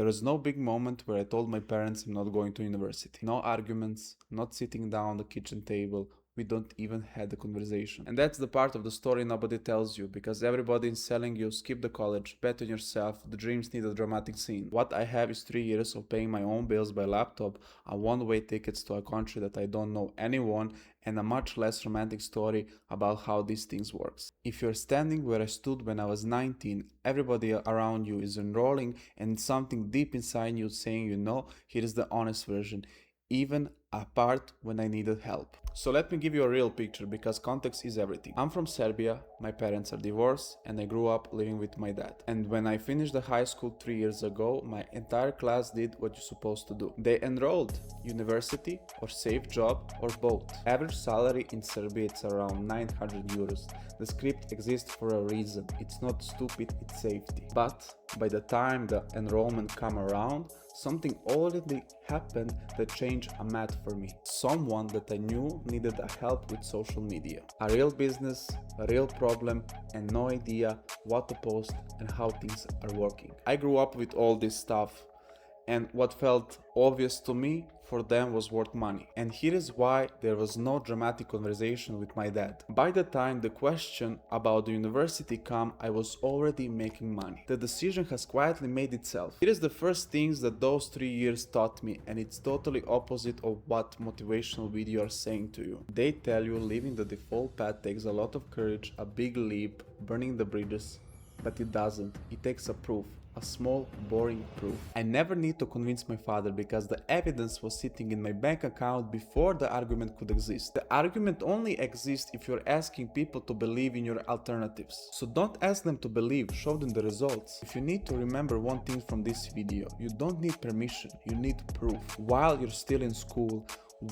There was no big moment where I told my parents I'm not going to university. No arguments, not sitting down at the kitchen table. We don't even had a conversation. And that's the part of the story nobody tells you, because everybody is selling you skip the college, bet on yourself, the dreams need a dramatic scene. What I have is 3 years of paying my own bills by laptop, a one-way tickets to a country that I don't know anyone, and a much less romantic story about how these things works. If you're standing where I stood when I was 19, everybody around you is enrolling and something deep inside you saying, here is the honest version, even a part when I needed help. So let me give you a real picture, because context is everything. I'm from Serbia, my parents are divorced, and I grew up living with my dad. And when I finished the high school 3 years ago, my entire class did what you're supposed to do. They enrolled university or safe job or both. Average salary in Serbia is around 900 euros. The script exists for a reason. It's not stupid, it's safety. But by the time the enrollment come around, something already happened that changed a math for me. Someone that I knew needed a help with social media. A real business, a real problem, and no idea what to post and how things are working. I grew up with all this stuff, and what felt obvious to me, for them was worth money. And here is why there was no dramatic conversation with my dad. By the time the question about the university came, I was already making money. The decision has quietly made itself. Here is the first things that those 3 years taught me, and it's totally opposite of what motivational videos are saying to you. They tell you leaving the default path takes a lot of courage, a big leap, burning the bridges, but it doesn't. It takes a proof. A small, boring proof. I never need to convince my father, because the evidence was sitting in my bank account before the argument could exist. The argument only exists if you're asking people to believe in your alternatives. So don't ask them to believe, show them the results. If you need to remember one thing from this video, you don't need permission, you need proof. While you're still in school,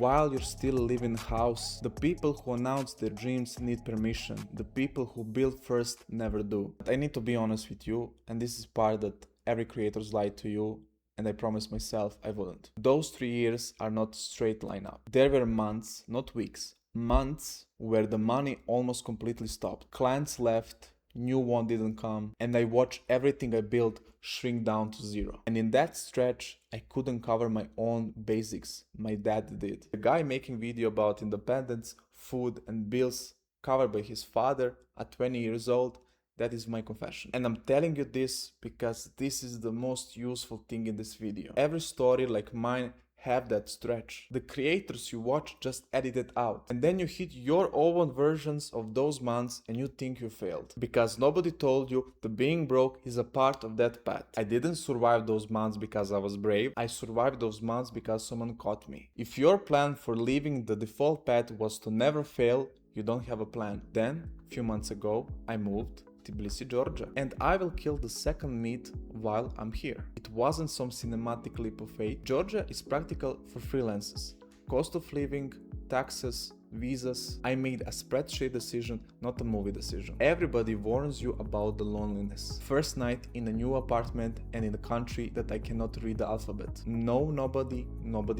while you're still living in house, the people who announce their dreams need permission. The people who build first never do. But I need to be honest with you, and this is part that every creator's lied to you, and I promised myself I wouldn't. Those 3 years are not straight line up. There were months, not weeks, months where the money almost completely stopped. Clients left, new one didn't come, and I watched everything I built shrink down to zero. And in that stretch, I couldn't cover my own basics. My dad did. The guy making video about independence, food and bills covered by his father at 20 years old, that is my confession. And I'm telling you this because this is the most useful thing in this video. Every story like mine have that stretch. The creators you watch just edit it out, and then you hit your own versions of those months and you think you failed, because nobody told you that being broke is a part of that path. I didn't survive those months because I was brave. I survived those months because someone caught me. If your plan for leaving the default path was to never fail, you don't have a plan. Then, a few months ago, I moved Tbilisi, Georgia, and I will kill the second meat while I'm here. It wasn't some cinematic leap of faith. Georgia is practical for freelancers. Cost of living, taxes, visas. I made a spreadsheet decision, not a movie decision. Everybody warns you about the loneliness. First night in a new apartment and in a country that I cannot read the alphabet. Nobody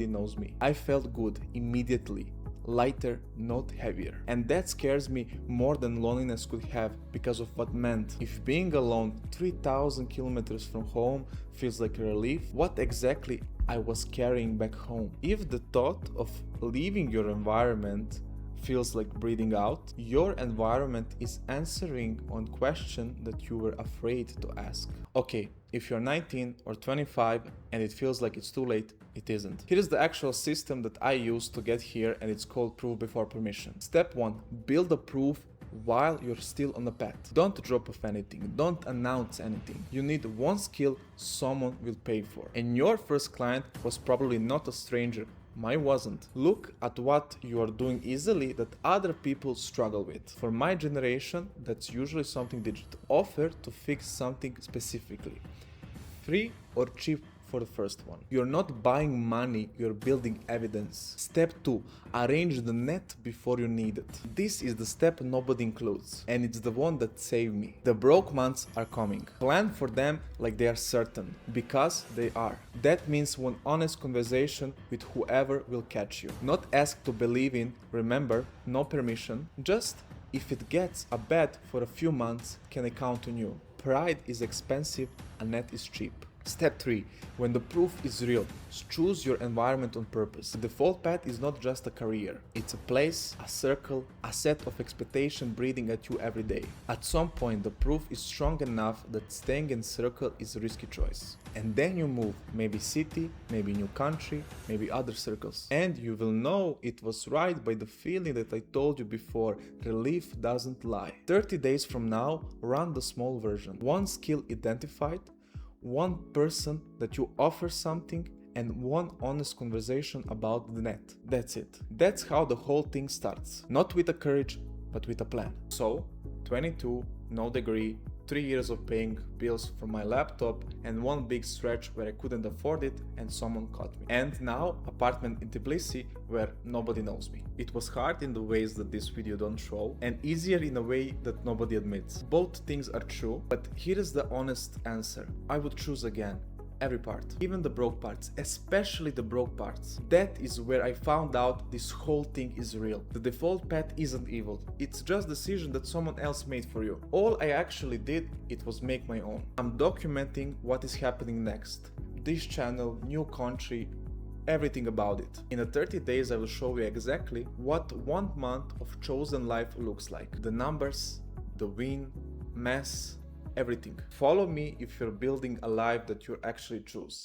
knows me. I felt good immediately. Lighter, not heavier. And that scares me more than loneliness could have, because of what meant. If being alone 3,000 kilometers from home feels like a relief, what exactly I was carrying back home? If the thought of leaving your environment feels like breathing out, your environment is answering on question that you were afraid to ask. Okay, if you're 19 or 25 and it feels like it's too late, it isn't. Here is the actual system that I used to get here, and it's called proof before permission. Step 1. Build a proof while you're still on the path. Don't drop off anything, don't announce anything. You need one skill someone will pay for. And your first client was probably not a stranger. Mine wasn't. Look at what you are doing easily that other people struggle with. For my generation, that's usually something digital. Offer to fix something specifically. Free or cheap for the first one. You're not buying money, you're building evidence. Step 2. Arrange the net before you need it. This is the step nobody includes, and it's the one that saved me. The broke months are coming. Plan for them like they are certain, because they are. That means one honest conversation with whoever will catch you. Not ask to believe in, remember, no permission, just if it gets bad for a few months, can I count on you? Pride is expensive, a net is cheap. Step 3. When the proof is real, choose your environment on purpose. The default path is not just a career. It's a place, a circle, a set of expectations breathing at you every day. At some point, the proof is strong enough that staying in circle is a risky choice. And then you move, maybe city, maybe new country, maybe other circles. And you will know it was right by the feeling that I told you before, relief doesn't lie. 30 days from now, run the small version. One skill identified, one person that you offer something, and one honest conversation about the net. That's it. That's how the whole thing starts. Not with a courage, but with a plan. So, 22, no degree, 3 years of paying bills from my laptop, and one big stretch where I couldn't afford it and someone caught me. And now, apartment in Tbilisi where nobody knows me. It was hard in the ways that this video don't show, and easier in a way that nobody admits. Both things are true, but here is the honest answer. I would choose again. Every part, even the broke parts, especially the broke parts. That is where I found out this whole thing is real. The default path isn't evil, it's just a decision that someone else made for you. All I actually did, it was make my own. I'm documenting what is happening next. This channel, new country, everything about it. In the 30 days I will show you exactly what 1 month of chosen life looks like. The numbers, the win, mess, everything. Follow me if you're building a life that you actually choose.